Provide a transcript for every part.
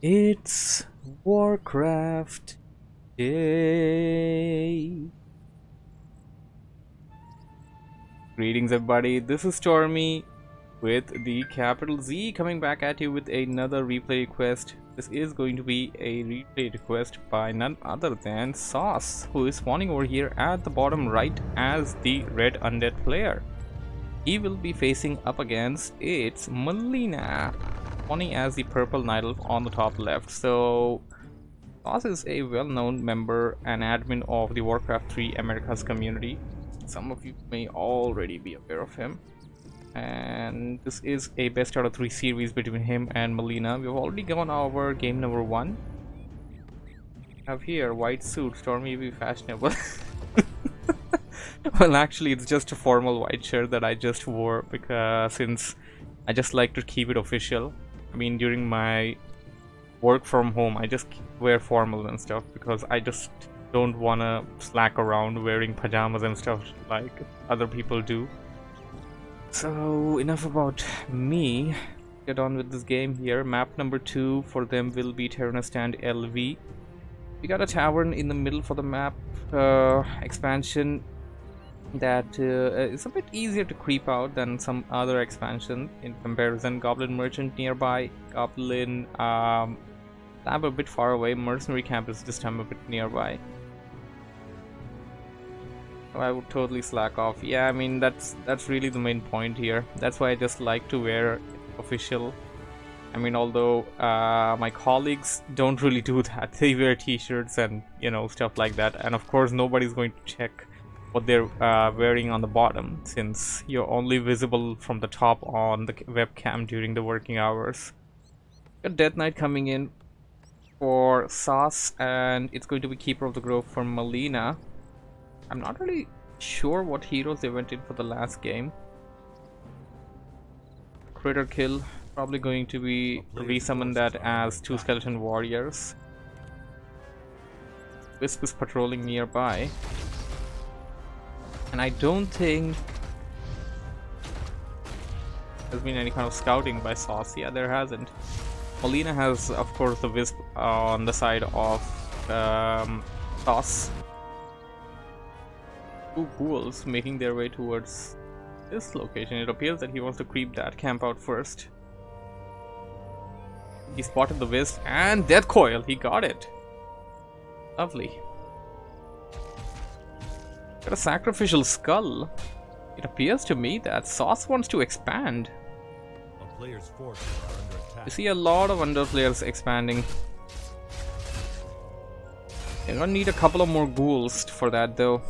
It's WarCraft Day. Greetings everybody, this is Stormy with the capital Z coming back at you with another replay request. This is going to be a replay request by none other than SauCeD, who is spawning over here at the bottom right as the red undead player. He will be facing up against ItsMelinaaaa, spawning as the purple night elf on the top left. So SauCeD is a well-known member and admin of the Warcraft 3 Americas community. Some of you may already be aware of him. And this is a best out of 3 series between him and Melina. We've already gone over game number 1. We have here white suit, Stormy be fashionable. Well, actually it's just a formal white shirt that I just wore because since I just like to keep it official. I mean, during my work from home I just wear formal and stuff because I just don't wanna slack around wearing pajamas and stuff like other people do. So enough about me. Get on with this game here. Map number 2 for them will be Terenas Stand LV. We got a tavern in the middle for the map expansion that is a bit easier to creep out than some other expansion in comparison. Goblin merchant nearby, goblin lab a bit far away, mercenary camp is this time a bit nearby. I would totally slack off. Yeah, I mean that's really the main point here. That's why I just like to wear official. I mean, although my colleagues don't really do that. They wear t-shirts and stuff like that, and of course nobody's going to check what they're wearing on the bottom since you're only visible from the top on the webcam during the working hours. Got Death Knight coming in for SauCeD, and it's going to be Keeper of the Grove for Melina. I'm not really sure what heroes they went in for the last game. Critter kill, probably going to be resummon that as 2 skeleton warriors. Wisp is patrolling nearby. And I don't think there's been any kind of scouting by SauCeD. Yeah, there hasn't. Melina has, of course, the Wisp on the side of SauCeD. 2 ghouls making their way towards this location. It appears that he wants to creep that camp out first. He spotted the Wisp and Death Coil. He got it. Lovely. Got a sacrificial skull. It appears to me that SauCeD wants to expand. A player's forces are under attack. You see a lot of under players expanding. They're gonna need a couple of more ghouls for that though.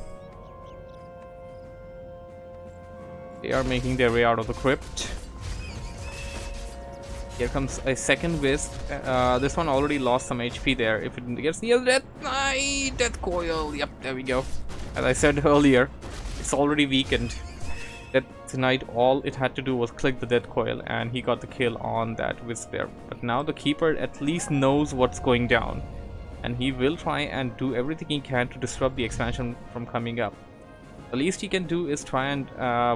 They are making their way out of the crypt. Here comes a second Wisp. This one already lost some HP there. If it gets near Death Knight, Death Coil. Yep, there we go. As I said earlier, it's already weakened. Death Knight, all it had to do was click the Death Coil and he got the kill on that Wisp there. But now the Keeper at least knows what's going down. And he will try and do everything he can to disrupt the expansion from coming up. The least he can do is try and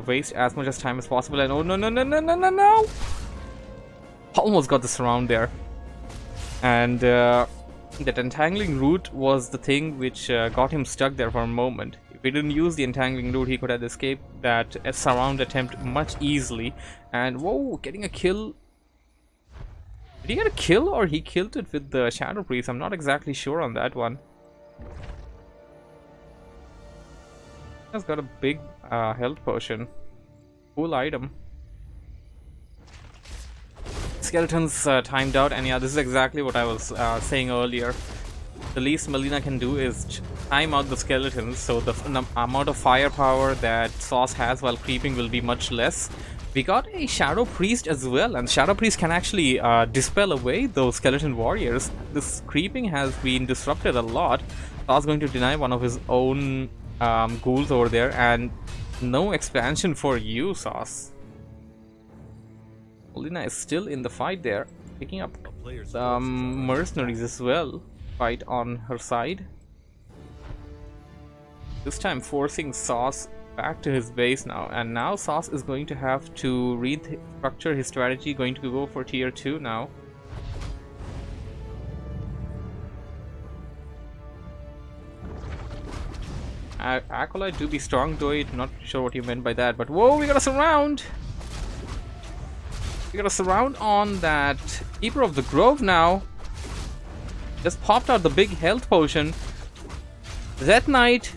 waste as much as time as possible. And oh no! Almost got the surround there. And that entangling root was the thing which got him stuck there for a moment. If he didn't use the entangling root, he could have escaped that surround attempt much easily. And whoa, getting a kill. Did he get a kill or he killed it with the Shadow Priest? I'm not exactly sure on that one. Has got a big health potion. Cool item. Skeletons timed out, and yeah, this is exactly what I was saying earlier. The least Melina can do is time out the skeletons, so the amount of firepower that SauCeD has while creeping will be much less. We got a Shadow Priest as well, and Shadow Priest can actually dispel away those skeleton warriors. This creeping has been disrupted a lot. SauCeD going to deny one of his own ghouls over there, and no expansion for you, SauCeD. Melina is still in the fight there, picking up some mercenaries as well. Fight on her side. This time forcing SauCeD back to his base now, and now SauCeD is going to have to restructure his strategy, going to go for tier 2 now. Acolyte do be strong droid. Not sure what you meant by that, but whoa, we got a surround. We got a surround on that Keeper of the Grove now. Just popped out the big health potion. Death Knight.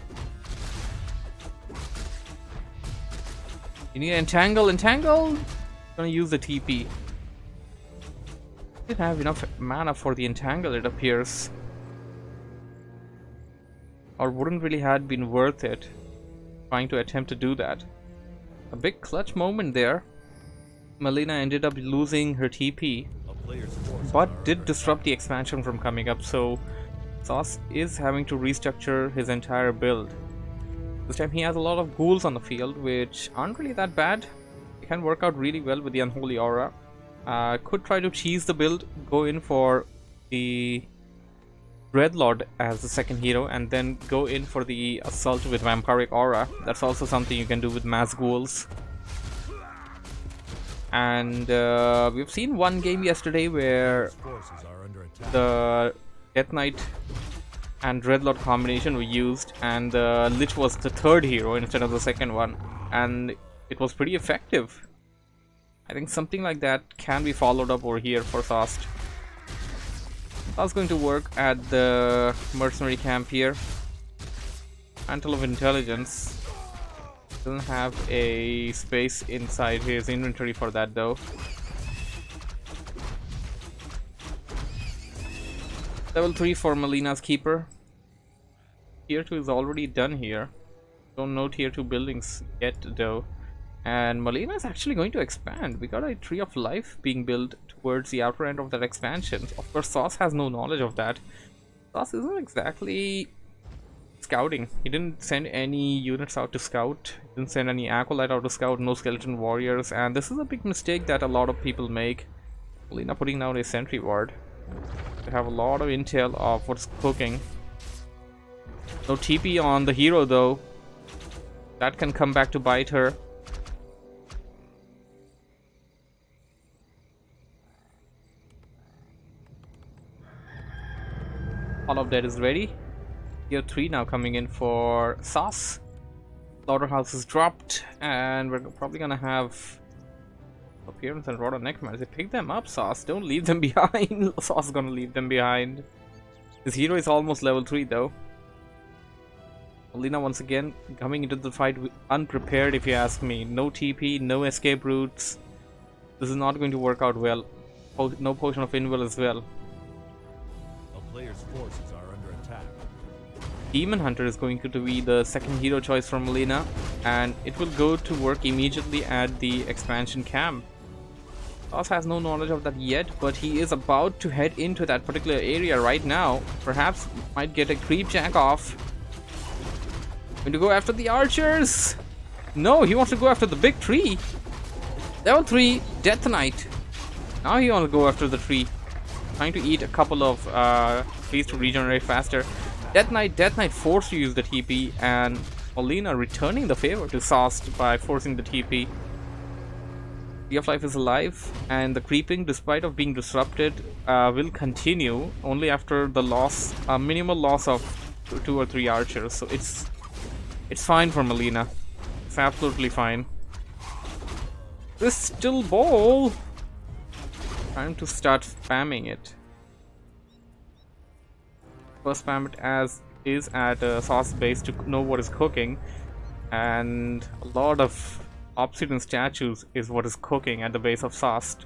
You need entangle. Gonna use the TP. Didn't have enough mana for the entangle, it appears. Or wouldn't really have been worth it trying to attempt to do that. A big clutch moment there. Melina ended up losing her TP, but did disrupt the expansion from coming up, so Sauce is having to restructure his entire build. This time he has a lot of ghouls on the field, which aren't really that bad. It can work out really well with the Unholy Aura. Could try to cheese the build, go in for the Dreadlord as the second hero, and then go in for the Assault with Vampiric Aura. That's also something you can do with mass ghouls. And we've seen one game yesterday where the Death Knight and Dreadlord combination were used, and the Lich was the third hero instead of the second one, and it was pretty effective. I think something like that can be followed up over here for SauCeD. That's going to work at the mercenary camp here. Mantle of Intelligence. Doesn't have a space inside his inventory for that though. Level 3 for Melina's Keeper. Tier 2 is already done here. Don't know Tier 2 buildings yet though. And Melina is actually going to expand. We got a Tree of Life being built towards the outer end of that expansion. Of course, Sauce has no knowledge of that. Sauce isn't exactly scouting. He didn't send any units out to scout. He didn't send any Acolyte out to scout. No Skeleton Warriors. And this is a big mistake that a lot of people make. Melina putting down a sentry ward. They have a lot of intel of what's cooking. No TP on the hero though. That can come back to bite her. All of that is ready. Tier 3 now coming in for Sauce. Slaughterhouse is dropped, and we're probably gonna have Appearance and Rod on Necromancer. Pick them up, Sauce. Don't leave them behind. Sauce is gonna leave them behind. His hero is almost level 3 though. Melina once again coming into the fight unprepared, if you ask me. No TP, no escape routes. This is not going to work out well. No Potion of Invul as well. Players' forces are under attack. Demon Hunter is going to be the second hero choice for Melina, and it will go to work immediately at the expansion camp. Sauce has no knowledge of that yet, but he is about to head into that particular area right now. Perhaps might get a creep jack off. Going to go after the archers. No, he wants to go after the big tree. Level 3 Death Knight. Now he wants to go after the tree. Trying to eat a couple of trees to regenerate faster. Death Knight forced to use the TP, and Melina returning the favor to SauCeD by forcing the TP. Tree of Life is alive, and the creeping, despite of being disrupted, will continue only after the loss, minimal loss of 2 or 3 archers. So it's fine for Melina. It's absolutely fine. Crystal Ball. Time to start spamming it. First spam it as is at Sauce base to know what is cooking, and a lot of obsidian statues is what is cooking at the base of Sauce.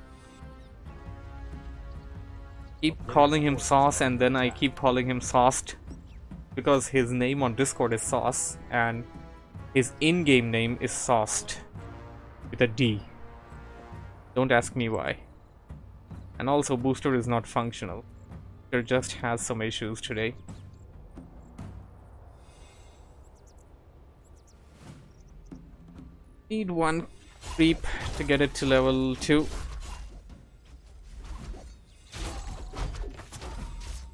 Keep calling him Sauce, and then I keep calling him Sauced because his name on Discord is Sauce and his in-game name is Sauced with a D. Don't ask me why. And also, Booster is not functional. It just has some issues today. Need one creep to get it to level 2.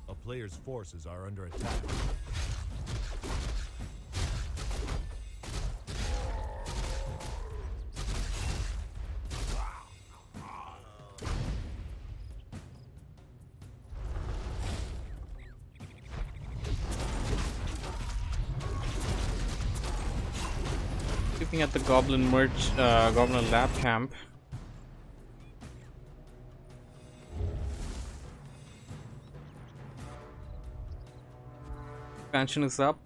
A player's forces are under attack. Looking at the Goblin Goblin Lab Camp. Expansion is up.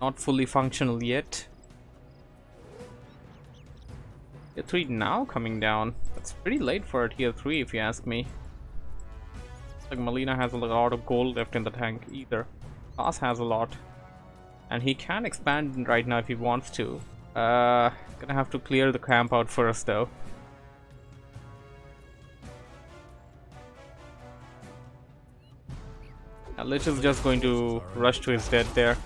Not fully functional yet. Tier 3 now coming down. That's pretty late for a Tier 3 if you ask me. Looks like Melina has a lot of gold left in the tank either. Haas has a lot. And he can expand right now if he wants to. Gonna have to clear the camp out first though. Lich is just going to rush to his death there.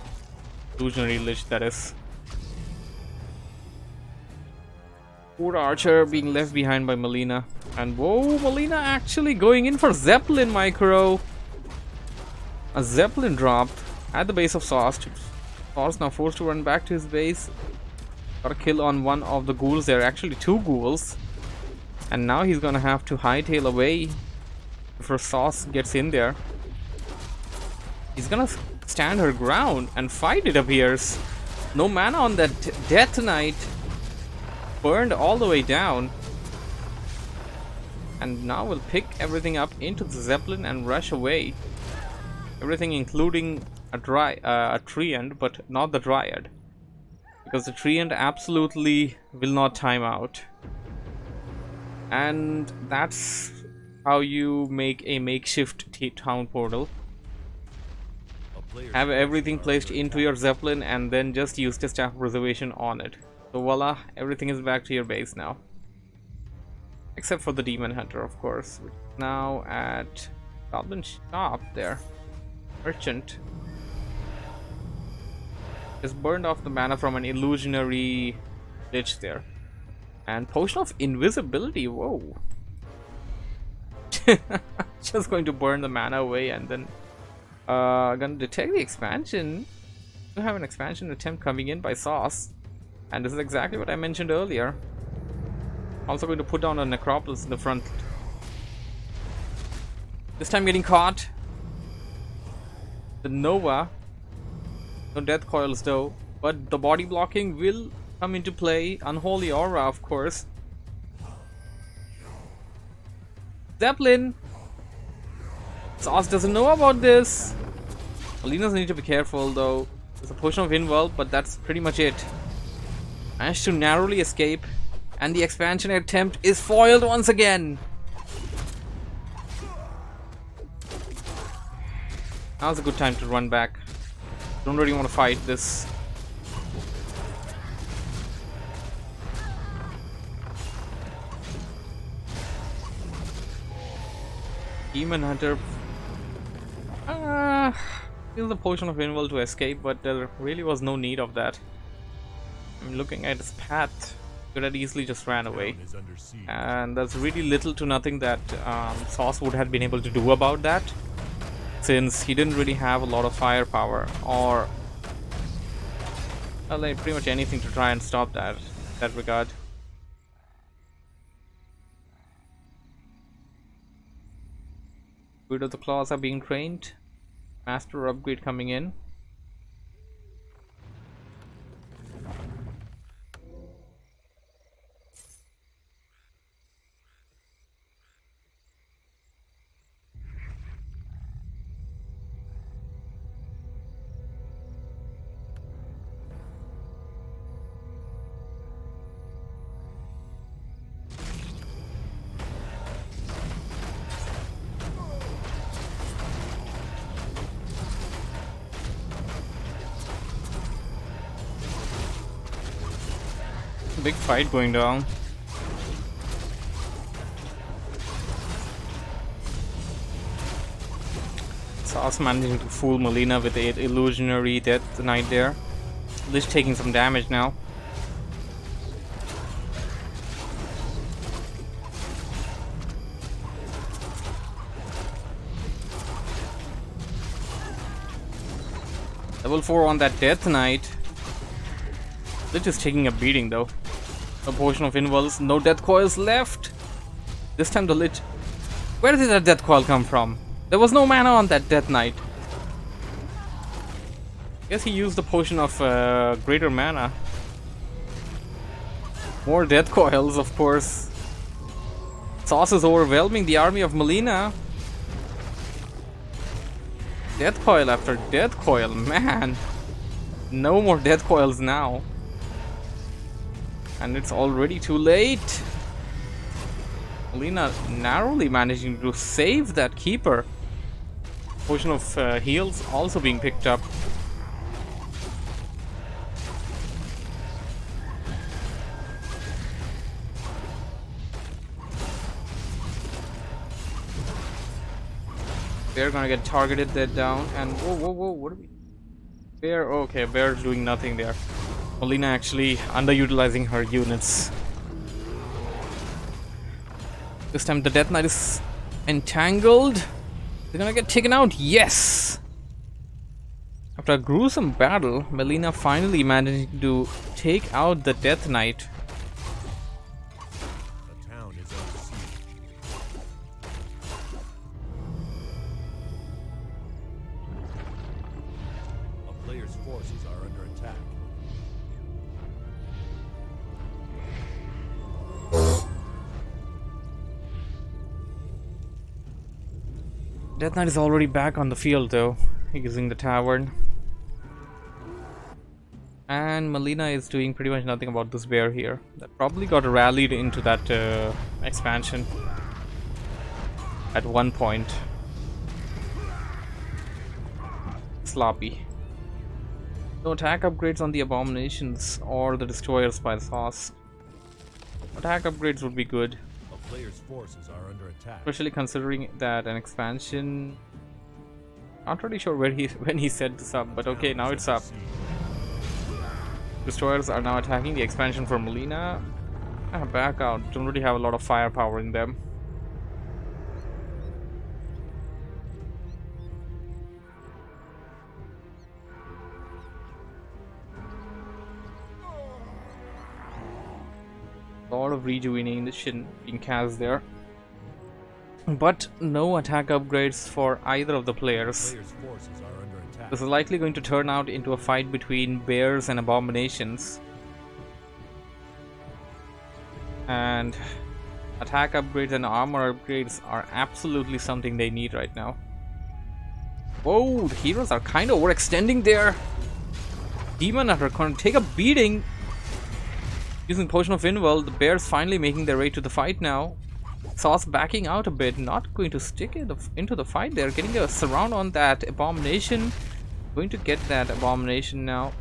Illusionary Lich, that is. Poor Archer being left behind by Melina. And whoa, Melina actually going in for Zeppelin micro. A Zeppelin dropped at the base of SauCeD. SauCeD now forced to run back to his base. Got a kill on one of the ghouls there, actually 2 ghouls. And now he's gonna have to hightail away before SauCeD gets in there. He's gonna stand her ground and fight, it appears. No mana on that Death Knight. Burned all the way down. And now we'll pick everything up into the Zeppelin and rush away. Everything including a Treant, but not the Dryad. Because the Treant absolutely will not time out. And that's how you make a makeshift town portal. Have everything placed into your Zeppelin and then just use the staff preservation on it. So voila, everything is back to your base now. Except for the Demon Hunter, of course. Which is now at Goblin Shop there. Merchant. Just burned off the mana from an illusionary Lich there. And Potion of Invisibility, whoa. Just going to burn the mana away and then gonna detect the expansion. We have an expansion attempt coming in by SauCeD. And this is exactly what I mentioned earlier. Also going to put down a Necropolis in the front. This time getting caught. The Nova. No death coils though. But the body blocking will come into play. Unholy Aura, of course. Zeppelin. SauCeD doesn't know about this. Melina's need to be careful though. There's a Potion of Invul, but that's pretty much it. Managed to narrowly escape. And the expansion attempt is foiled once again. Now's a good time to run back. Don't really want to fight this. Demon Hunter. Use the Potion of Invul to escape, but there really was no need of that. I'm looking at his path. Could have easily just ran away. And there's really little to nothing that SauCeD would have been able to do about that. Since he didn't really have a lot of firepower or like pretty much anything to try and stop that in that regard. Good of the Claws are being trained. Master upgrade coming in. Big fight going down. SauCeD managing to fool Melina with the illusionary Death Knight there. Lich taking some damage now. Level 4 on that Death Knight. Lich is taking a beating though. A Potion of Invuls, no death coils left. This time the Lich. Where did that death coil come from? There was no mana on that Death Knight. Guess he used the Potion of Greater Mana. More death coils, of course. Sauce is overwhelming the army of Melina. Death coil after death coil, man. No more death coils now. And it's already too late. Melina narrowly managing to save that keeper. Potion of heals also being picked up. Bear gonna get targeted there down, and whoa, what are we? Bear, okay, Bear's doing nothing there. Melina actually underutilizing her units. This time the Death Knight is entangled. They're gonna get taken out, yes! After a gruesome battle, Melina finally managed to take out the Death Knight. The town is under siege. A player's forces are under attack. Death Knight is already back on the field though, using the tavern. And Melina is doing pretty much nothing about this bear here. That probably got rallied into that expansion at one point. Sloppy. No attack upgrades on the abominations or the destroyers by the sauce. Attack upgrades would be good. A player's forces are under attack. Especially considering that an expansion. Not really sure where when he set this up, but okay, now it's up. Destroyers are now attacking the expansion for Melina. Back out. Don't really have a lot of firepower in them. A lot of rejuvenation being cast there. But no attack upgrades for either of the players. Player's forces are under attack. This is likely going to turn out into a fight between bears and abominations. And attack upgrades and armor upgrades are absolutely something they need right now. Whoa, the heroes are kind of overextending there. Demon Hunter can take a beating. Using Potion of Invul, the bears finally making their way to the fight now. Sauce backing out a bit, not going to stick into the fight there. Getting a surround on that abomination. Going to get that abomination now.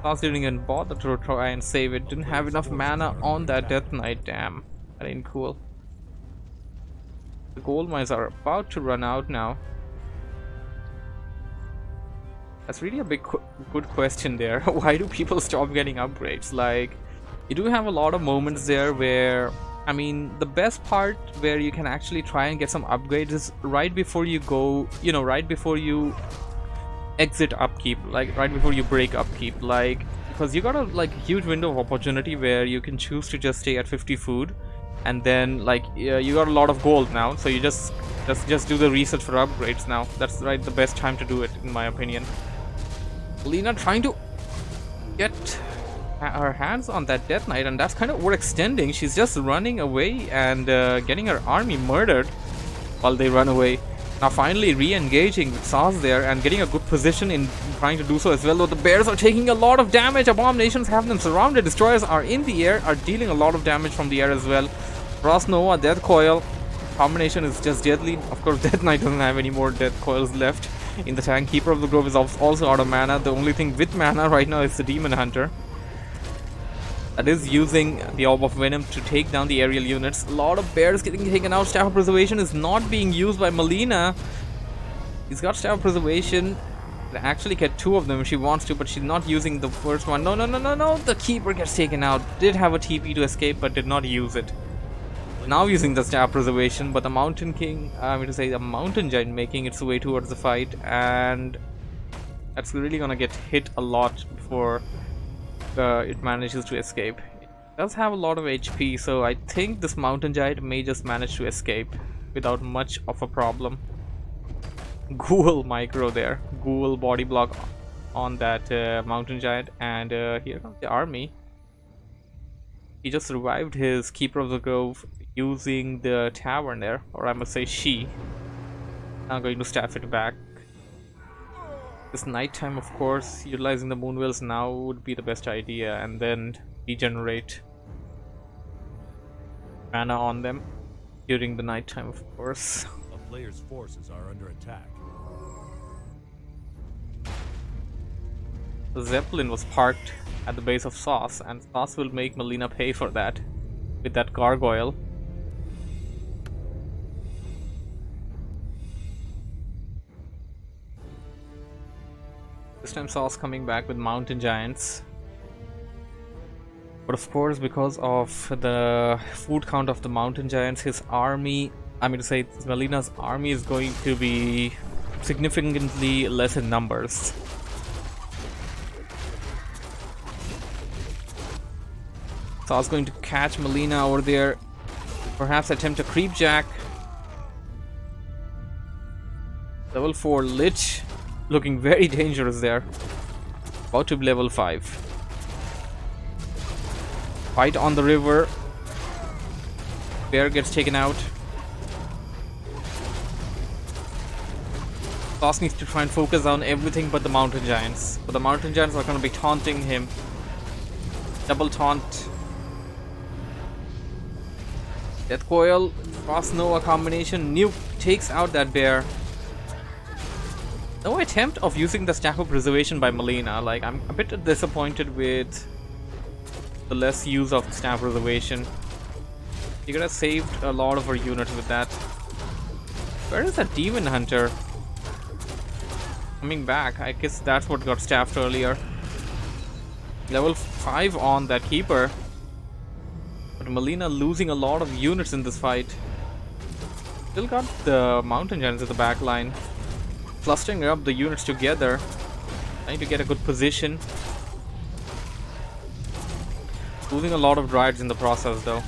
Sauce didn't even bother to try and save it. Didn't have enough mana on that Death Knight. Damn, that ain't cool. The gold mines are about to run out now. That's really a big good question there. Why do people stop getting upgrades? Like, you do have a lot of moments there where, I mean, the best part where you can actually try and get some upgrades is right before you go, you know, right before you exit upkeep, like right before you break upkeep, like, because you got a like huge window of opportunity where you can choose to just stay at 50 food, and then like you got a lot of gold now, so you just do the research for upgrades now. That's right, the best time to do it in my opinion. Lena trying to get her hands on that Death Knight, and that's kind of overextending. She's just running away and getting her army murdered while they run away. Now finally re-engaging with Sauce there and getting a good position in trying to do so as well, though the bears are taking a lot of damage. Abominations have them surrounded. Destroyers are in the air, are dealing a lot of damage from the air as well. Frost Nova, Death Coil. Combination is just deadly. Of course, Death Knight doesn't have any more Death Coils left in the tank. Keeper of the Grove is also out of mana. The only thing with mana right now is the Demon Hunter. That is using the Orb of Venom to take down the aerial units. A lot of bears getting taken out. Staff of Preservation is not being used by Melina. He's got Staff of Preservation. Can actually get two of them if she wants to, but she's not using the first one. No. The Keeper gets taken out. Did have a TP to escape, but did not use it. Now using the Staff Preservation, but the Mountain King, the Mountain Giant making its way towards the fight, and that's really gonna get hit a lot before it manages to escape. It does have a lot of HP, so I think this Mountain Giant may just manage to escape without much of a problem. Ghoul micro there. Ghoul body block on that Mountain Giant, and here comes the army. He just revived his Keeper of the Grove using the tavern there, or I must say she. Now going to staff it back. This nighttime, of course, utilizing the Moonwells now would be the best idea, and then regenerate mana on them during the nighttime, of course. A player's forces are under attack. The Zeppelin was parked at the base of Sauce, and Sauce will make Melina pay for that with that gargoyle. This time Sauce coming back with Mountain Giants. But of course, because of the food count of the Mountain Giants, his army, I mean to say, Melina's army is going to be significantly less in numbers. So I was going to catch Melina over there, perhaps attempt a creep jack. Level 4 Lich, looking very dangerous there. About to be level 5. Fight on the river. Bear gets taken out. Sauce needs to try and focus on everything but the Mountain Giants. But the Mountain Giants are going to be taunting him. Double taunt. Death Coil, Frost Nova combination, Nuke takes out that bear. No attempt of using the Staff of Preservation by Melina. Like, I'm a bit disappointed with the less use of Staff Preservation. You could have saved a lot of her units with that. Where is that Demon Hunter? Coming back, I guess that's what got staffed earlier. Level 5 on that Keeper. But Melina losing a lot of units in this fight. Still got the Mountain Giants at the back line. Clustering up the units together. Trying to get a good position. Losing a lot of Dryads in the process though.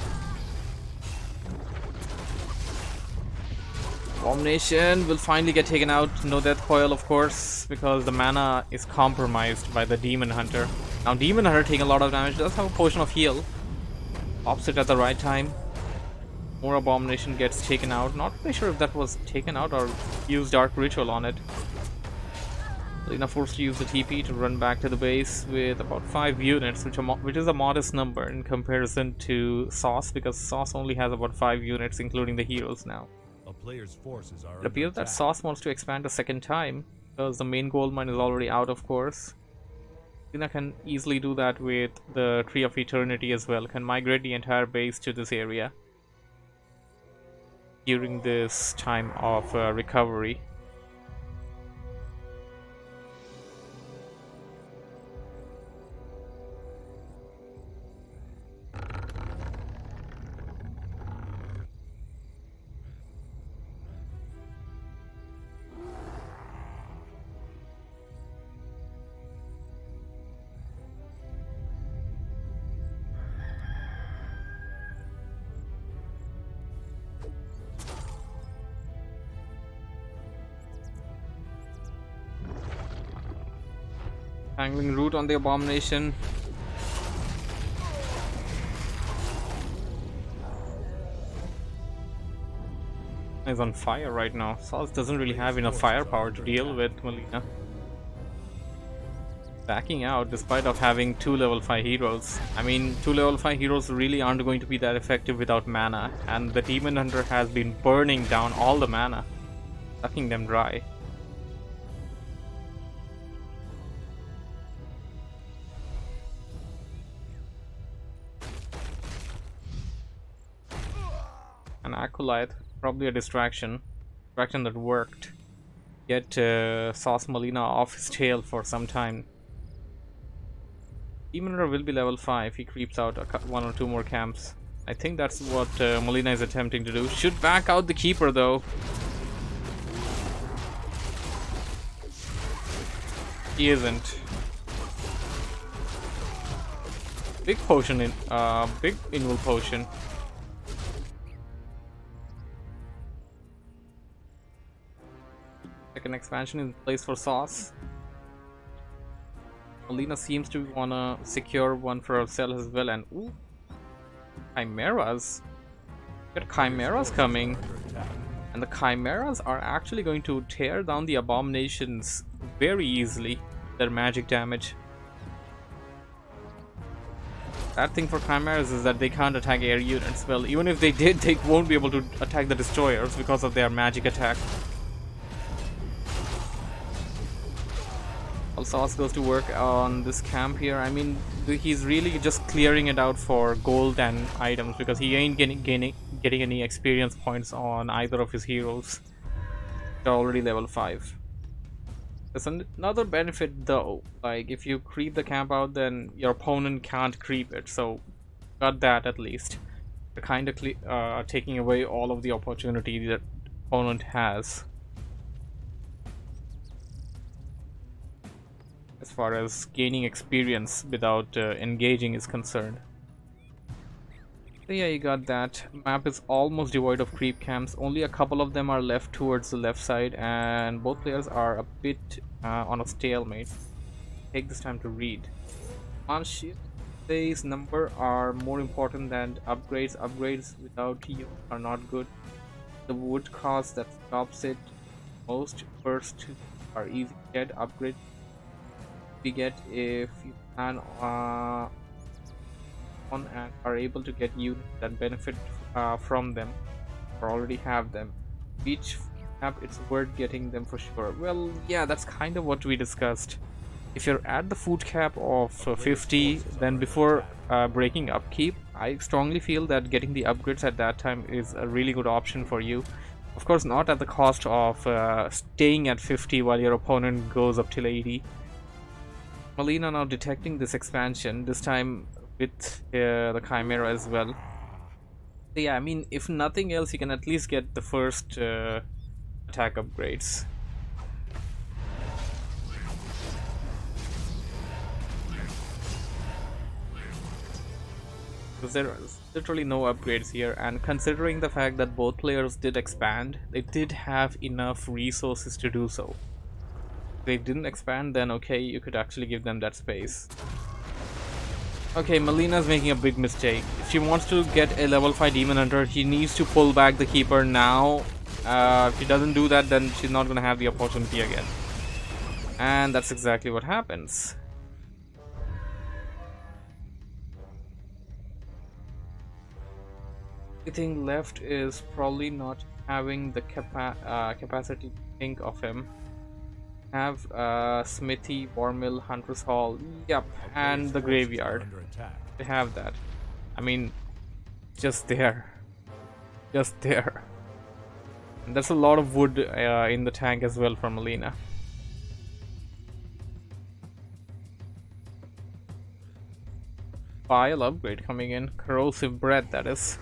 Abomination will finally get taken out. No Death Coil, of course, because the mana is compromised by the Demon Hunter. Now Demon Hunter taking a lot of damage. Does have a potion of heal. Pops it at the right time. More Abomination gets taken out. Not really sure if that was taken out or used Dark Ritual on it. Melina forced to use the TP to run back to the base with about 5 units, which is a modest number in comparison to Sauce, because Sauce only has about 5 units, including the heroes now. A player's forces are It appears that Sauce wants to expand a second time, because the main gold mine is already out, of course. Melina can easily do that with the Tree of Eternity as well, can migrate the entire base to this area during this time of recovery. Angling Root on the Abomination. Is on fire right now. Sauce doesn't really have enough firepower to deal with Melina. Backing out despite of having 2 level 5 heroes. I mean, 2 level 5 heroes really aren't going to be that effective without mana, and the Demon Hunter has been burning down all the mana, sucking them dry. An Acolyte, probably a distraction that worked. Get Sauce Melina off his tail for some time. Demon Hunter will be level 5. He creeps out 1 or 2 more camps. I think that's what Melina is attempting to do. Should back out the Keeper though. He isn't. Big potion in big invul potion. Second expansion in place for Sauce. Melina seems to wanna secure one for herself as well, and ooh, Chimeras. Got chimeras coming. And the chimeras are actually going to tear down the abominations very easily. Their magic damage. Bad thing for chimeras is that they can't attack air units. Well, even if they did, they won't be able to attack the destroyers because of their magic attack. SauCeD goes to work on this camp here. I mean, he's really just clearing it out for gold and items because he ain't getting any experience points on either of his heroes. They're already level 5. There's another benefit though, like if you creep the camp out, then your opponent can't creep it, so got that at least. You're kind of taking away all of the opportunity that opponent has as far as gaining experience without engaging is concerned. So yeah, you got that. Map is almost devoid of creep camps. Only a couple of them are left towards the left side, and both players are a bit on a stalemate. Take this time to read. On ship, phase number are more important than upgrades. Upgrades without you are not good. The wood cost that stops it most first are easy to get. Upgrade we get if you plan on and are able to get units that benefit from them or already have them. Each map it's worth getting them for sure. Well, yeah, that's kind of what we discussed. If you're at the food cap of 50, then before breaking upkeep, I strongly feel that getting the upgrades at that time is a really good option for you. Of course, not at the cost of staying at 50 while your opponent goes up till 80. Melina now detecting this expansion, this time with the Chimera as well. So yeah, I mean, if nothing else, you can at least get the first attack upgrades. Because there is literally no upgrades here, and considering the fact that both players did expand, they did have enough resources to do so. If they didn't expand, then okay, you could actually give them that space. Okay, Melina's making a big mistake. If she wants to get a level 5 Demon Hunter, she needs to pull back the Keeper now. If she doesn't do that, then she's not going to have the opportunity again. And that's exactly what happens. The thing left is probably not having the capacity to think of him. Have Smithy, War Mill, Hunter's Hall, yep, and the Graveyard. They have that. I mean, just there. Just there. And there's a lot of wood in the tank as well from Melina. File upgrade coming in. Corrosive Breath, that is.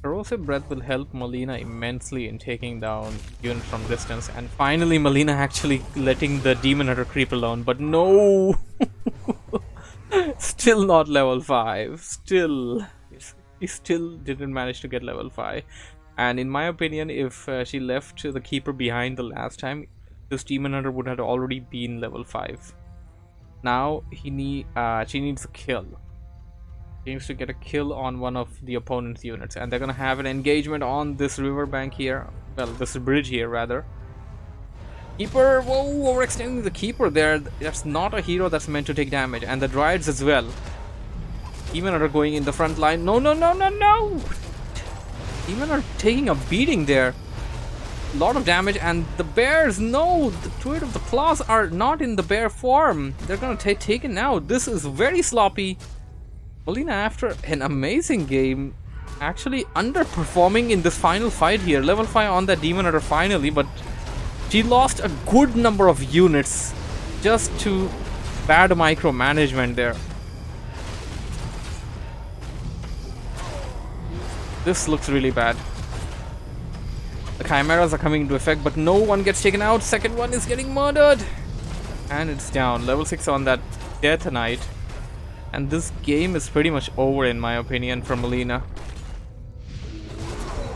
Corrosive Breath will help Melina immensely in taking down units from distance, and finally Melina actually letting the Demon Hunter creep alone, but no! Still not level 5. He still didn't manage to get level 5. And in my opinion, if she left the Keeper behind the last time, this Demon Hunter would have already been level 5. Now she needs a kill. She needs to get a kill on one of the opponent's units, and they're gonna have an engagement on this riverbank here. Well, this bridge here rather. Keeper, whoa, overextending the Keeper there. That's not a hero that's meant to take damage, and the Dryads as well. Demon are going in the front line. No, no, no, no, no! Demon are taking a beating there. A lot of damage, and the bears, no! The Druid of the Claws are not in the bear form. They're gonna take taken out. This is very sloppy. Melina, after an amazing game, actually underperforming in this final fight here. Level 5 on that Demon Hunter finally, but she lost a good number of units just to bad micromanagement there. This looks really bad. The Chimeras are coming into effect, but no one gets taken out. Second one is getting murdered. And it's down. Level 6 on that Death Knight. And this game is pretty much over in my opinion for Melina.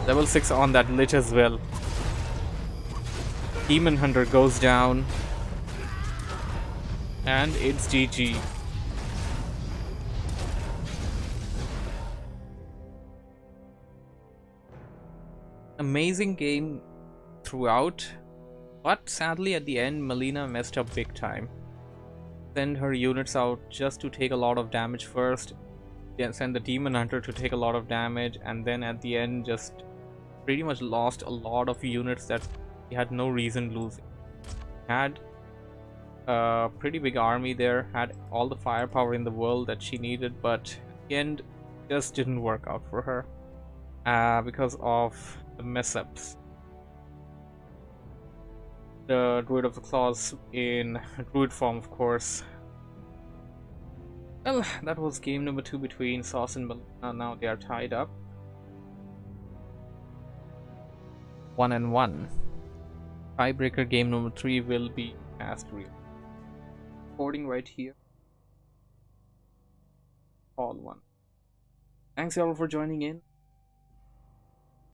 Level 6 on that Lich as well. Demon Hunter goes down. And it's GG. Amazing game throughout, but sadly at the end Melina messed up big time. Send her units out just to take a lot of damage first, then send the demon hunter to take a lot of damage, and then at the end just pretty much lost a lot of units that he had no reason losing. Had a pretty big army there, had all the firepower in the world that she needed, but at the end just didn't work out for her because of the mess ups. The Druid of the Claws in Druid form, of course. Well, that was game number 2 between SauCeD and Melina. Now they are tied up 1-1. Tiebreaker game number 3 will be Mastery. Recording right here. All one. Thanks y'all for joining in.